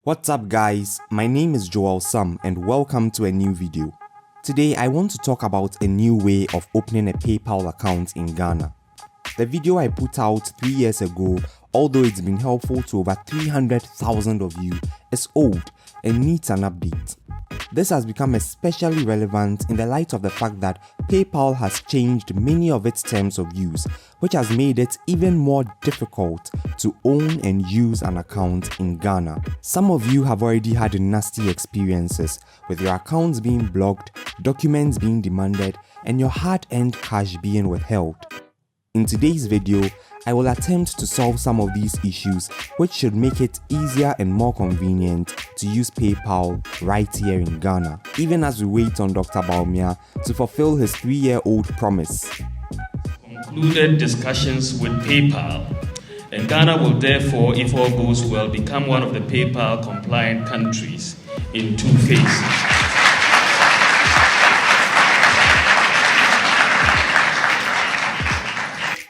What's up guys, my name is Joel Sam and welcome to a new video. Today I want to talk about a new way of opening a PayPal account in Ghana. The video I put out 3 years ago, although it's been helpful to over 300,000 of you, is old and needs an update. This has become especially relevant in the light of the fact that PayPal has changed many of its terms of use, which has made it even more difficult to own and use an account in Ghana. Some of you have already had nasty experiences with your accounts being blocked, documents being demanded, and your hard-earned cash being withheld. In today's video, I will attempt to solve some of these issues, which should make it easier and more convenient to use PayPal right here in Ghana, even as we wait on Dr. Baumia to fulfill his 3-year-old promise. Concluded discussions with PayPal, and Ghana will therefore, if all goes well, become one of the PayPal compliant countries in 2 phases.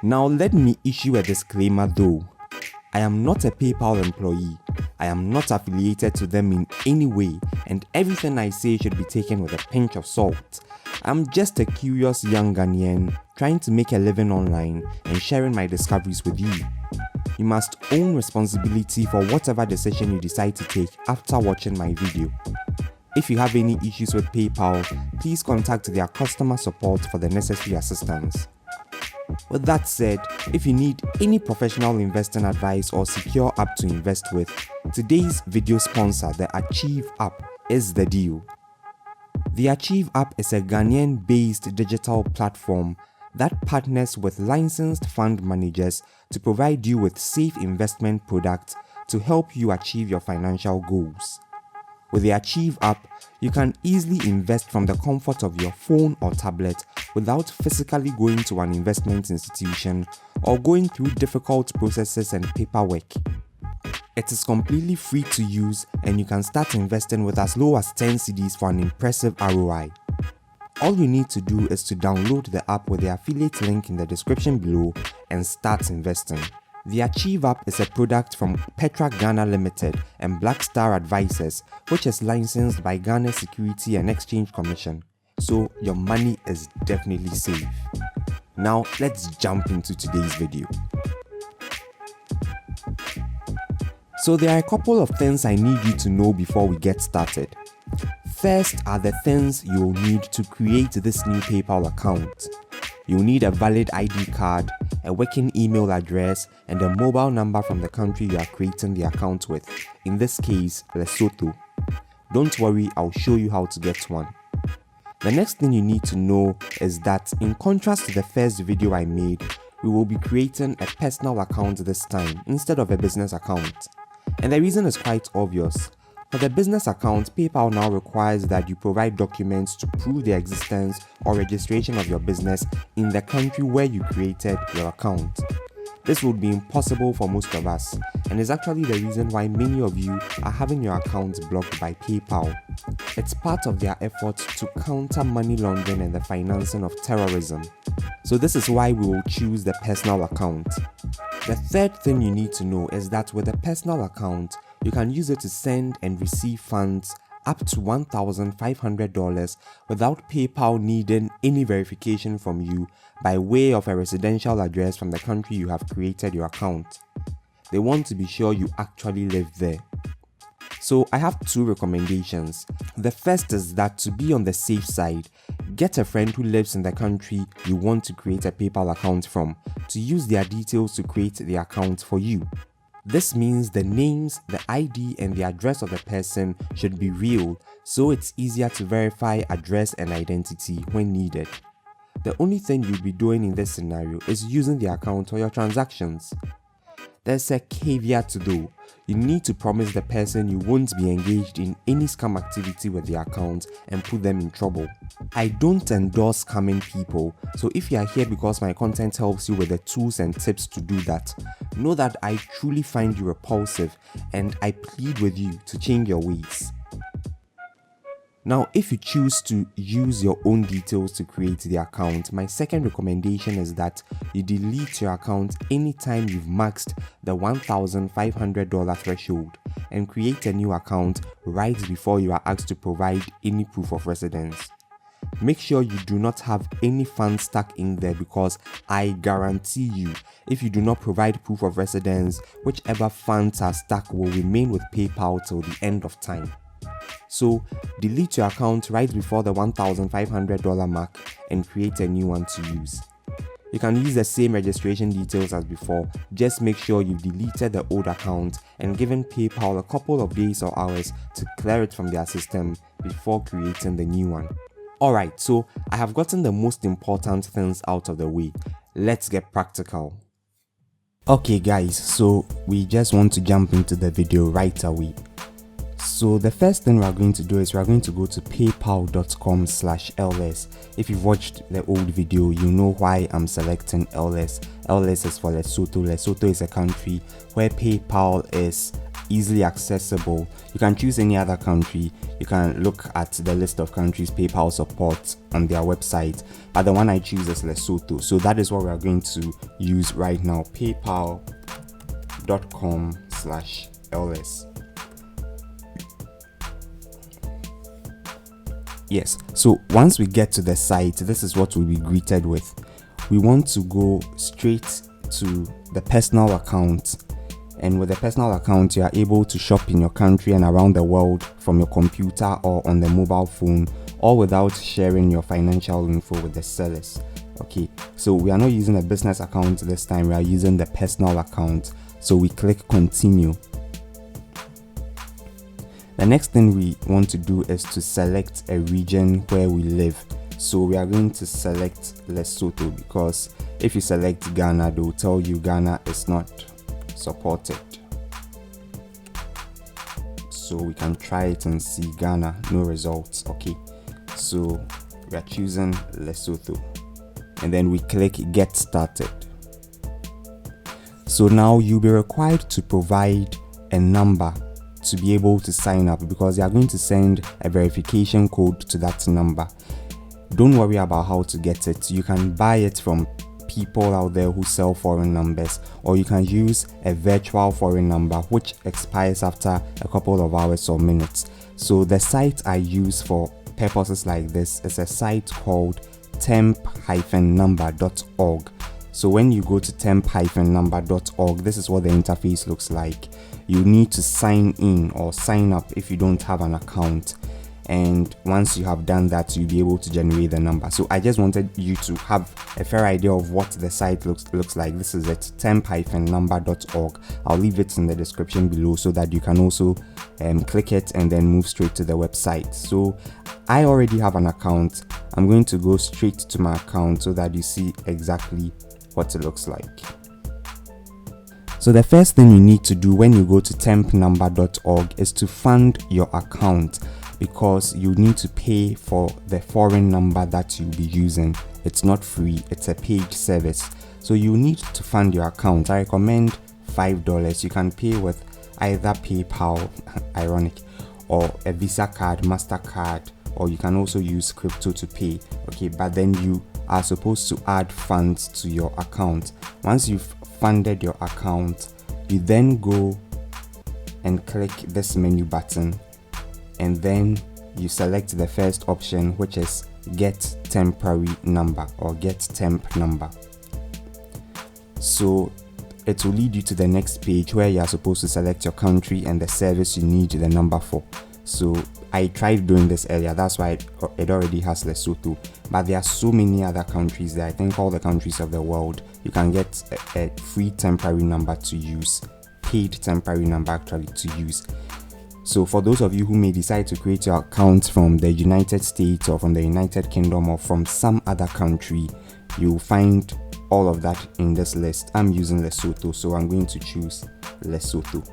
Now let me issue a disclaimer though. I am not a PayPal employee. I am not affiliated to them in any way, and everything I say should be taken with a pinch of salt. I'm just a curious young Ghanaian trying to make a living online and sharing my discoveries with you. You must own responsibility for whatever decision you decide to take after watching my video. If you have any issues with PayPal, please contact their customer support for the necessary assistance. With that said, if you need any professional investing advice or secure app to invest with, today's video sponsor, the Achieve app, is the deal. The Achieve app is a Ghanaian-based digital platform that partners with licensed fund managers to provide you with safe investment products to help you achieve your financial goals. With the Achieve app, you can easily invest from the comfort of your phone or tablet without physically going to an investment institution or going through difficult processes and paperwork. It is completely free to use and you can start investing with as low as 10 cedis for an impressive ROI. All you need to do is to download the app with the affiliate link in the description below and start investing. The Achieve app is a product from Petra Ghana Limited and Black Star Advisors, which is licensed by Ghana Security and Exchange Commission, so your money is definitely safe. Now let's jump into today's video. So there are a couple of things I need you to know before we get started. First are the things you'll need to create this new PayPal account. You'll need a valid ID card, a working email address, and a mobile number from the country you are creating the account with, in this case, Lesotho. Don't worry, I'll show you how to get one. The next thing you need to know is that, in contrast to the first video I made, we will be creating a personal account this time instead of a business account. And the reason is quite obvious. For the business account, PayPal now requires that you provide documents to prove the existence or registration of your business in the country where you created your account. This would be impossible for most of us, and is actually the reason why many of you are having your accounts blocked by PayPal. It's part of their efforts to counter money laundering and the financing of terrorism. So this is why we will choose the personal account. The third thing you need to know is that with a personal account, you can use it to send and receive funds up to $1,500 without PayPal needing any verification from you by way of a residential address from the country you have created your account. They want to be sure you actually live there. So I have 2 recommendations. The first is that to be on the safe side, get a friend who lives in the country you want to create a PayPal account from to use their details to create the account for you. This means the names, the ID, and the address of the person should be real, so it's easier to verify address and identity when needed. The only thing you'll be doing in this scenario is using the account for your transactions. There's a caveat though. You need to promise the person you won't be engaged in any scam activity with the account and put them in trouble. I don't endorse scamming people, so if you are here because my content helps you with the tools and tips to do that, know that I truly find you repulsive and I plead with you to change your ways. Now, if you choose to use your own details to create the account, my second recommendation is that you delete your account anytime you've maxed the $1,500 threshold and create a new account right before you are asked to provide any proof of residence. Make sure you do not have any funds stuck in there, because I guarantee you, if you do not provide proof of residence, whichever funds are stuck will remain with PayPal till the end of time. So delete your account right before the $1,500 mark and create a new one to use. You can use the same registration details as before, just make sure you've deleted the old account and given PayPal a couple of days or hours to clear it from their system before creating the new one. Alright, so I have gotten the most important things out of the way. Let's get practical. Okay guys, so we just want to jump into the video right away. So the first thing we're going to do is we're going to go to paypal.com/LS. If you've watched the old video, you know why I'm selecting LS. LS is for Lesotho. Lesotho is a country where PayPal is easily accessible. You can choose any other country. You can look at the list of countries PayPal supports on their website, but the one I choose is Lesotho. So that is what we are going to use right now, paypal.com/LS. Yes, so once we get to the site, this is what we'll be greeted with. We want to go straight to the personal account, and with the personal account you are able to shop in your country and around the world from your computer or on the mobile phone, all without sharing your financial info with the sellers. Okay, so we are not using a business account this time, we are using the personal account. So we click continue. The next thing we want to do is to select a region where we live. So we are going to select Lesotho, because if you select Ghana, they will tell you Ghana is not supported. So we can try it and see Ghana, no results. Okay, so we are choosing Lesotho and then we click get started. So now you'll be required to provide a number to be able to sign up, because they are going to send a verification code to that number. Don't worry about how to get it. You can buy it from people out there who sell foreign numbers, or you can use a virtual foreign number which expires after a couple of hours or minutes. So the site I use for purposes like this is a site called temp-number.org. So when you go to temp-number.org, this is what the interface looks like. You need to sign in or sign up if you don't have an account, and once you have done that, you'll be able to generate the number. So I just wanted you to have a fair idea of what the site looks like. This is it, temp-number.org. I'll leave it in the description below so that you can also click it and then move straight to the website. So I already have an account. I'm going to go straight to my account so that you see exactly what it looks like. So the first thing you need to do when you go to temp-number.org is to fund your account, because you need to pay for the foreign number that you'll be using. It's not free, it's a paid service. So you need to fund your account. I recommend $5. You can pay with either PayPal, ironic, or a Visa card, MasterCard, or you can also use crypto to pay. Okay, but then you are supposed to add funds to your account. Once you've funded your account, you then go and click this menu button, and then you select the first option, which is get temporary number or get temp number. So it will lead you to the next page where you are supposed to select your country and the service you need the number for. So I tried doing this earlier, that's why it already has Lesotho, but there are so many other countries there. I think all the countries of the world you can get a free temporary number to use, paid temporary number actually to use. So for those of you who may decide to create your account from the United States or from the United Kingdom or from some other country, you'll find all of that in this list. I'm using Lesotho, so I'm going to choose Lesotho.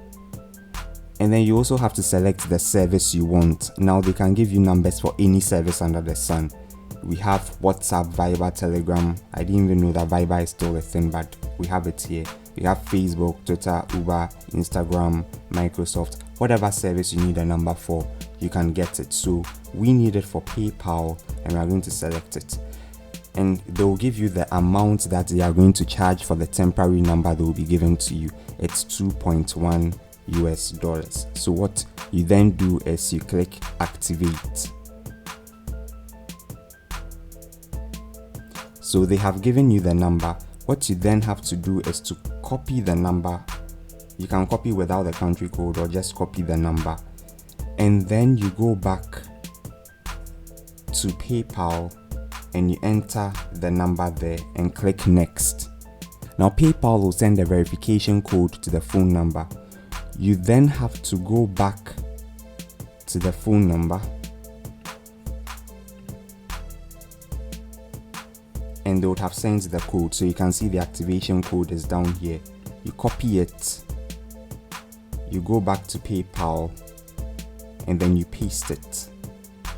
And then you also have to select the service you want. Now they can give you numbers for any service under the sun. We have WhatsApp, Viber, Telegram. I didn't even know that Viber is still a thing, but we have it here. We have Facebook, Twitter, Uber, Instagram, Microsoft. Whatever service you need a number for, you can get it. So we need it for PayPal, and we are going to select it, and they will give you the amount that they are going to charge for the temporary number that will be given to you. It's $2.1 US. So what you then do is you click activate. So they have given you the number. What you then have to do is to copy the number. You can copy without the country code or just copy the number, and then you go back to PayPal and you enter the number there and click next. Now PayPal will send a verification code to the phone number. You then have to go back to the phone number and they would have sent the code. So you can see the activation code is down here. You copy it, you go back to PayPal, and then you paste it.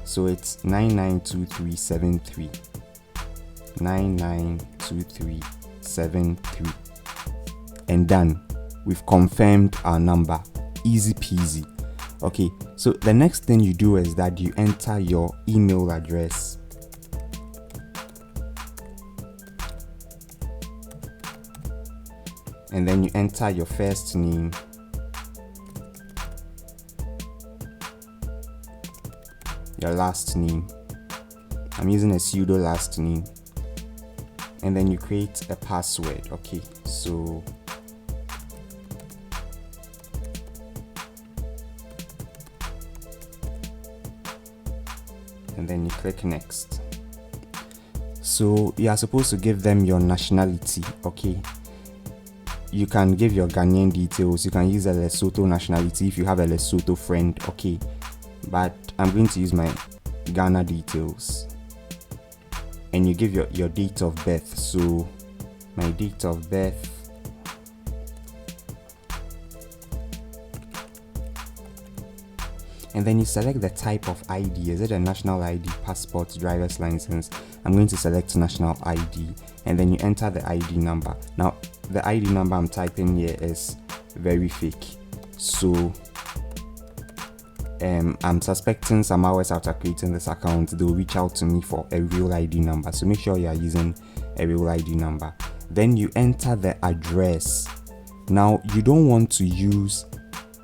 So it's 992373. 992373. And done. We've confirmed our number. Easy peasy. Okay, so the next thing you do is that you enter your email address. And then you enter your first name, your last name. I'm using a pseudo last name. And then you create a password. Okay, so and then you click next. So you are supposed to give them your nationality. Okay, you can give your Ghanaian details. You can use a Lesotho nationality if you have a Lesotho friend. Okay, but I'm going to use my Ghana details. And you give your date of birth. So my date of birth and then you select the type of ID. Is it a national ID, passport, driver's license? I'm going to select national ID, and then you enter the ID number. Now the ID number I'm typing here is very fake, so I'm suspecting some hours after creating this account they'll reach out to me for a real ID number. So make sure you are using a real ID number. Then you enter the address. Now you don't want to use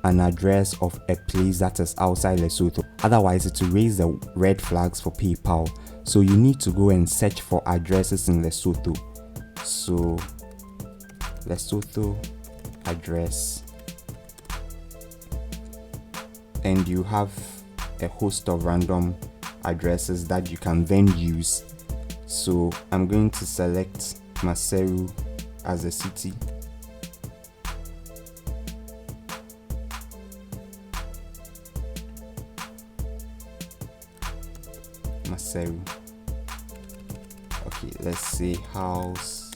an address of a place that is outside Lesotho, otherwise it will raise the red flags for PayPal. So you need to go and search for addresses in Lesotho. So Lesotho address, and you have a host of random addresses that you can then use. So I'm going to select Maseru as a city. Maseru. Okay, let's say house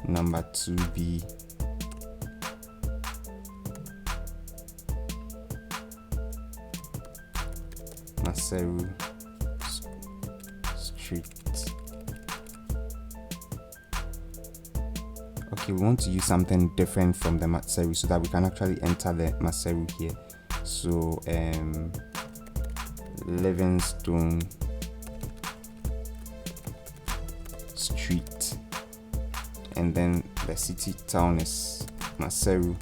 number 2B. Maseru Street. Okay, we want to use something different from the Maseru so that we can actually enter the Maseru here. So Livingstone Street, and then the city town is Maseru,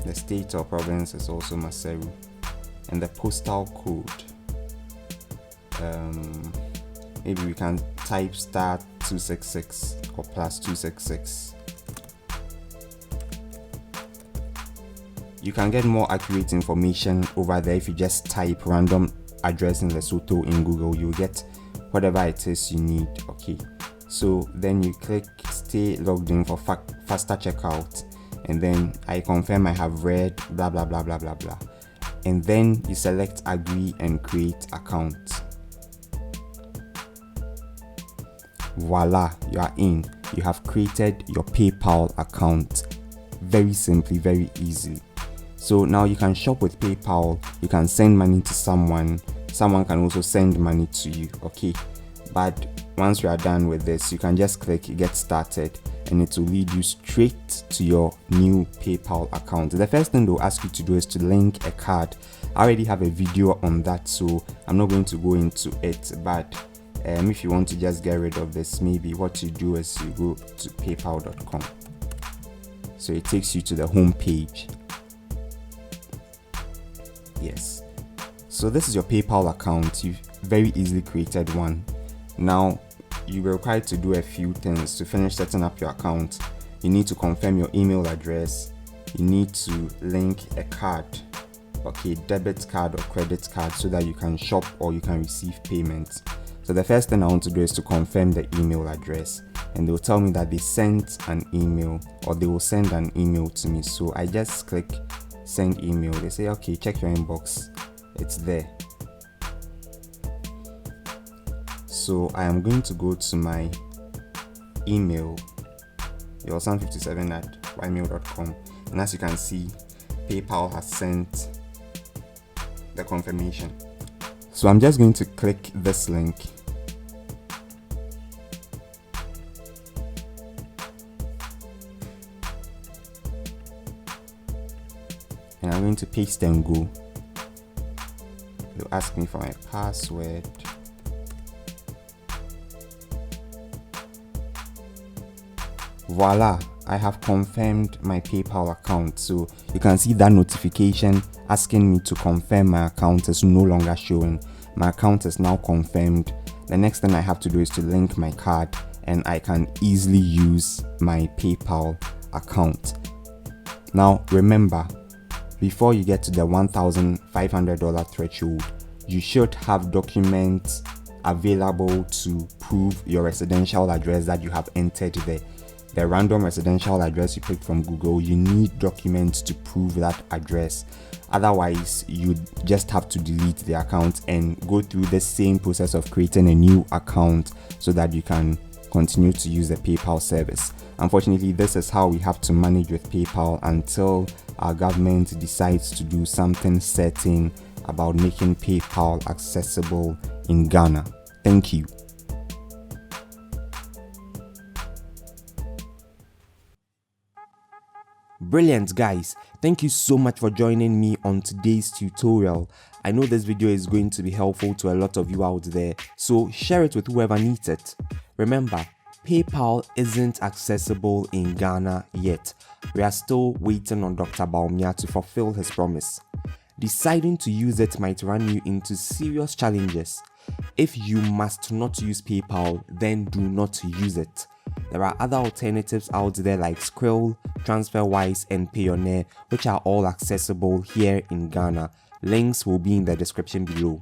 the state or province is also Maseru, and the postal code, maybe we can type *266 or +266. You can get more accurate information over there if you just type random address in Lesotho in Google. You'll get whatever it is you need. Okay, so then you click stay logged in for faster checkout, and then I confirm I have read blah blah blah blah blah blah, and then you select agree and create account. Voila, you are in. You have created your PayPal account very simply, very easily. So now you can shop with PayPal, you can send money to someone can also send money to you. Okay, but once you are done with this, you can just click get started and it will lead you straight to your new PayPal account. The first thing they'll ask you to do is to link a card I already have a video on that, so I'm not going to go into it. But if you want to just get rid of this, maybe what you do is you go to paypal.com. So it takes you to the home page. Yes, so this is your PayPal account. You've very easily created one. Now you are required to do a few things to finish setting up your account. You need to confirm your email address. You need to link a card, okay, debit card or credit card, so that you can shop or you can receive payments. So the first thing I want to do is to confirm the email address, and they will tell me that they sent an email, or they will send an email to me. So I just click send email. They say, okay, check your inbox, it's there. So I am going to go to my email, yourson57@ymail.com, and as you can see, PayPal has sent the confirmation. So I'm just going to click this link. And I'm going to paste and go. They'll ask me for my password. Voila, I have confirmed my PayPal account. So you can see that notification asking me to confirm my account is no longer showing. My account is now confirmed. The next thing I have to do is to link my card, and I can easily use my PayPal account. Now remember, before you get to the $1,500 threshold, you should have documents available to prove your residential address that you have entered there. The random residential address you picked from Google, you need documents to prove that address. Otherwise, you just have to delete the account and go through the same process of creating a new account so that you can continue to use the PayPal service. Unfortunately, this is how we have to manage with PayPal until our government decides to do something certain about making PayPal accessible in Ghana. Thank you. Brilliant, guys. Thank you so much for joining me on today's tutorial. I know this video is going to be helpful to a lot of you out there, so share it with whoever needs it. Remember, PayPal isn't accessible in Ghana yet. We are still waiting on Dr. Baumia to fulfill his promise. Deciding to use it might run you into serious challenges. If you must not use PayPal, then do not use it. There are other alternatives out there like Skrill, TransferWise, and Payoneer, which are all accessible here in Ghana. Links will be in the description below.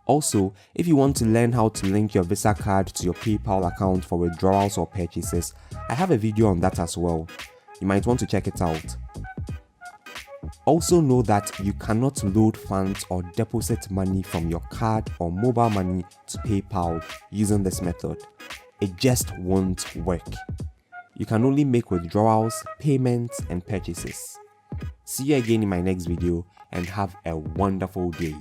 Also, if you want to learn how to link your Visa card to your PayPal account for withdrawals or purchases, I have a video on that as well. You might want to check it out. Also know that you cannot load funds or deposit money from your card or mobile money to PayPal using this method. It just won't work. You can only make withdrawals, payments, and purchases. See you again in my next video, and have a wonderful day.